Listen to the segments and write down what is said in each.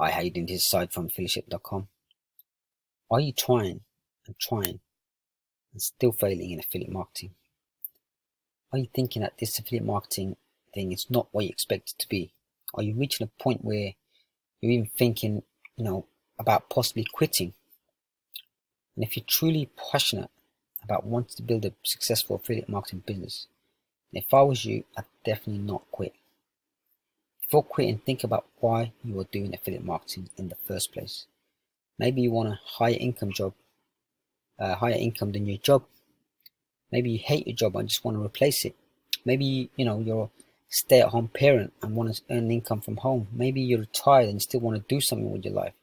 Hi, how you doing? This is Side from affiliateship.com. Are you trying and still failing in affiliate marketing? Are you thinking that this affiliate marketing thing is not what you expect it to be? Are you reaching a point where you're even thinking, about possibly quitting? And if you're truly passionate about wanting to build a successful affiliate marketing business, then if I was you, I'd definitely not quit. Before quitting, think about why you are doing affiliate marketing in the first place. Maybe you want a higher income than your job. Maybe you hate your job and just want to replace it. Maybe you're a stay-at-home parent and want to earn income from home. Maybe you're retired and still want to do something with your life.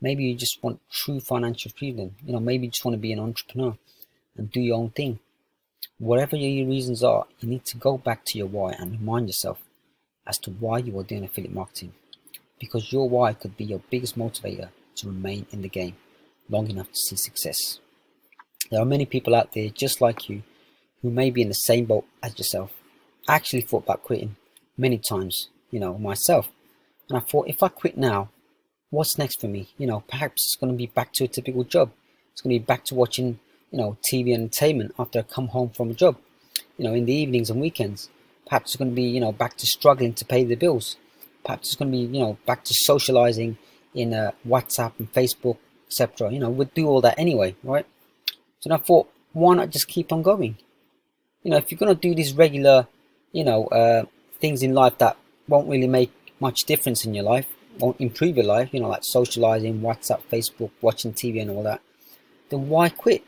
Maybe you just want true financial freedom. Maybe you just want to be an entrepreneur and do your own thing. Whatever your reasons are, you need to go back to your why and remind yourself as to why you are doing affiliate marketing, because your why could be your biggest motivator to remain in the game long enough to see success. There are many people out there just like you who may be in the same boat as yourself. I actually thought about quitting many times, myself. And I thought, if I quit now, what's next for me? Perhaps it's going to be back to a typical job. It's going to be back to watching, TV entertainment after I come home from a job, in the evenings and weekends. Perhaps it's going to be, back to struggling to pay the bills. Perhaps it's going to be, back to socializing in WhatsApp and Facebook, etc. We'd do all that anyway, right? So I thought, why not just keep on going? If you're going to do these regular, things in life that won't really make much difference in your life, won't improve your life, like socializing, WhatsApp, Facebook, watching TV and all that, then why quit,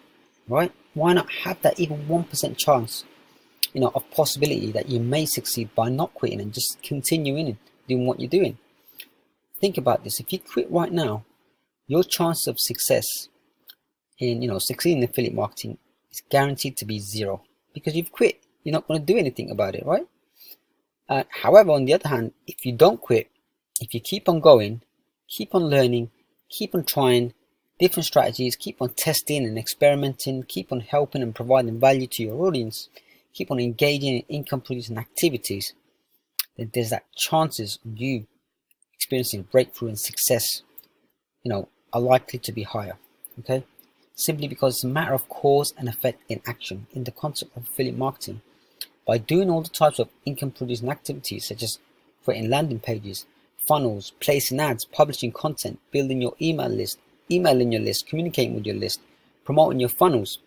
right? Why not have that even 1% chance, of possibility that you may succeed by not quitting and just continuing and doing what you're doing? Think about this. If you quit right now, your chance of success in, succeeding in affiliate marketing is guaranteed to be zero, because you've quit. You're not going to do anything about it, right? However, on the other hand, if you don't quit, if you keep on going, keep on learning, keep on trying different strategies, keep on testing and experimenting, keep on helping and providing value to your audience, keep on engaging in income producing activities, then there's that chances of you experiencing breakthrough and success, are likely to be higher. Okay? Simply because it's a matter of cause and effect in action in the concept of affiliate marketing. By doing all the types of income producing activities such as creating landing pages, funnels, placing ads, publishing content, building your email list, emailing your list, communicating with your list, promoting your funnels,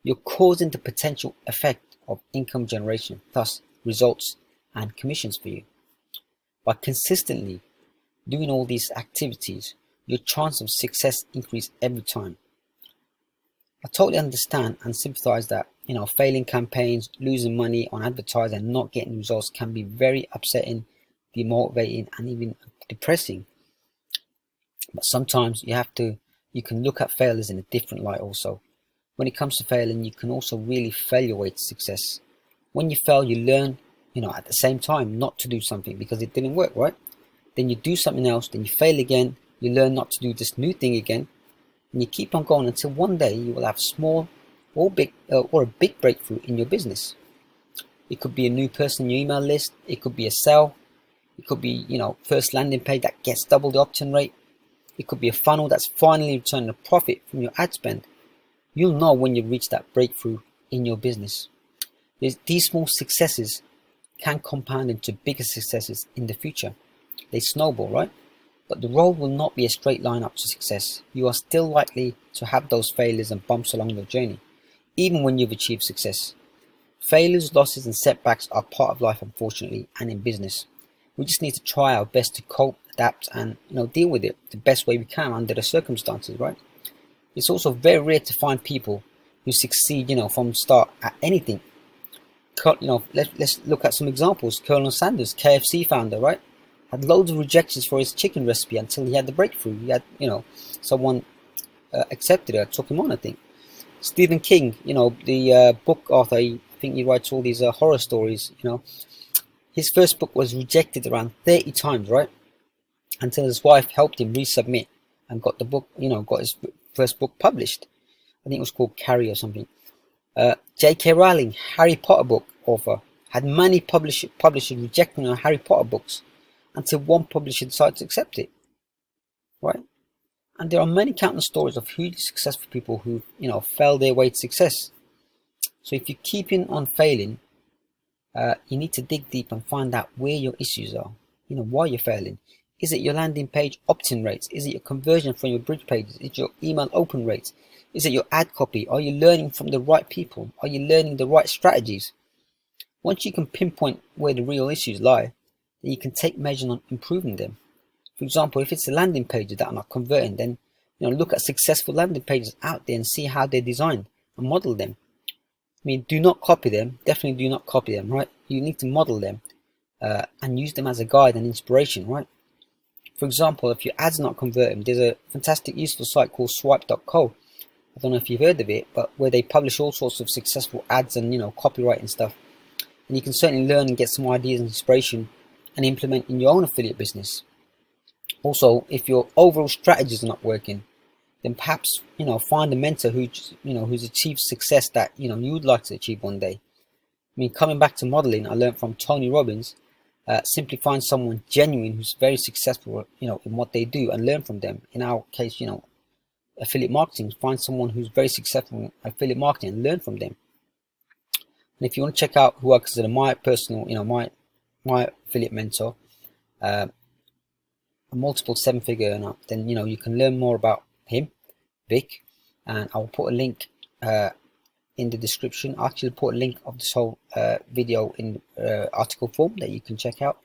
you're causing the potential effect of income generation, thus results and commissions for you. By consistently doing all these activities, your chance of success increase every time. I totally understand and sympathize that, failing campaigns, losing money on advertising and not getting results can be very upsetting, demotivating and even depressing. But sometimes you can look at failures in a different light also. When it comes to failing, you can also really fail your way to success. When you fail, you learn, at the same time not to do something because it didn't work, right? Then you do something else, then you fail again, you learn not to do this new thing again, and you keep on going until one day you will have small or big or a big breakthrough in your business. It could be a new person in your email list, it could be a sale, it could be, first landing page that gets double the opt-in rate, it could be a funnel that's finally returning a profit from your ad spend. You'll know when you reach that breakthrough in your business. These small successes can compound into bigger successes in the future. They snowball, right? But the road will not be a straight line up to success. You are still likely to have those failures and bumps along your journey, even when you've achieved success. Failures, losses and setbacks are part of life, unfortunately, and in business. We just need to try our best to cope, adapt and deal with it the best way we can under the circumstances, right? It's also very rare to find people who succeed, from the start at anything. Let's look at some examples. Colonel Sanders, KFC founder, right? Had loads of rejections for his chicken recipe until he had the breakthrough. He had, someone accepted it, took him on, I think. Stephen King, the book author, I think he writes all these horror stories, His first book was rejected around 30 times, right? Until his wife helped him resubmit and got the book, got his first book published. I think it was called Carrie or something. J.K. Rowling, Harry Potter book author, had many publishers rejecting her Harry Potter books until one publisher decided to accept it. right? And there are many countless stories of hugely successful people who, fell their way to success. So if you're keeping on failing, you need to dig deep and find out where your issues are. Why you're failing. Is it your landing page opt-in rates? Is it your conversion from your bridge pages? Is it your email open rates? Is it your ad copy? Are you learning from the right people? Are you learning the right strategies? Once you can pinpoint where the real issues lie, then you can take measures on improving them. For example, if it's the landing pages that are not converting, then look at successful landing pages out there and see how they're designed and model them. I mean, do not copy them. Definitely do not copy them, right? You need to model them and use them as a guide and inspiration, right? For example, if your ads are not converting, there's a fantastic useful site called swipe.co. I don't know if you've heard of it, but where they publish all sorts of successful ads and copyright and stuff. And you can certainly learn and get some ideas and inspiration and implement in your own affiliate business. Also, if your overall strategies are not working, then perhaps find a mentor who's achieved success that you would like to achieve one day. I mean, coming back to modeling, I learned from Tony Robbins. Simply find someone genuine who's very successful, in what they do, and learn from them. In our case, affiliate marketing. Find someone who's very successful in affiliate marketing and learn from them. And if you want to check out who I consider my personal, my affiliate mentor, a multiple 7-figure earner, then you can learn more about him, Vic, and I'll put a link in the description. I'll actually put a link of this whole video in article form that you can check out,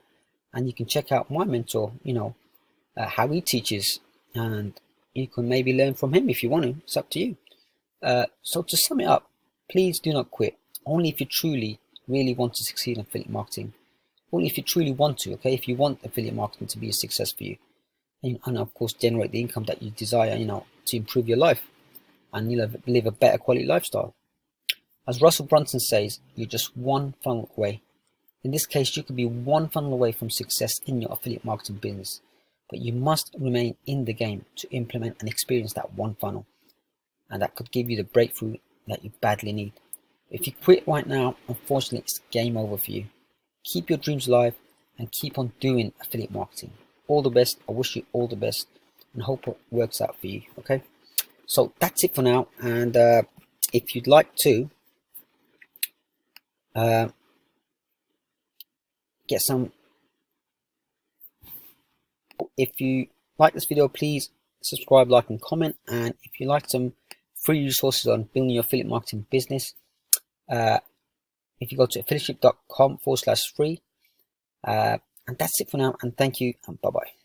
and you can check out my mentor, how he teaches, and you can maybe learn from him if you want to. It's up to you. So to sum it up, please do not quit. Only if you truly, really want to succeed in affiliate marketing. Only if you truly want to, okay? If you want affiliate marketing to be a success for you, and of course generate the income that you desire, to improve your life and live a better quality lifestyle. As Russell Brunson says, you're just one funnel away. In this case, you could be one funnel away from success in your affiliate marketing business, but you must remain in the game to implement and experience that one funnel, and that could give you the breakthrough that you badly need. If you quit right now, unfortunately, it's game over for you. Keep your dreams alive and keep on doing affiliate marketing. All the best. I wish you all the best and hope it works out for you. Okay, so that's it for now. And if you'd like to get some, if you like this video, please subscribe, like, and comment. And if you like some free resources on building your affiliate marketing business, if you go to affiliateship.com/free. And that's it for now, and thank you, and bye bye.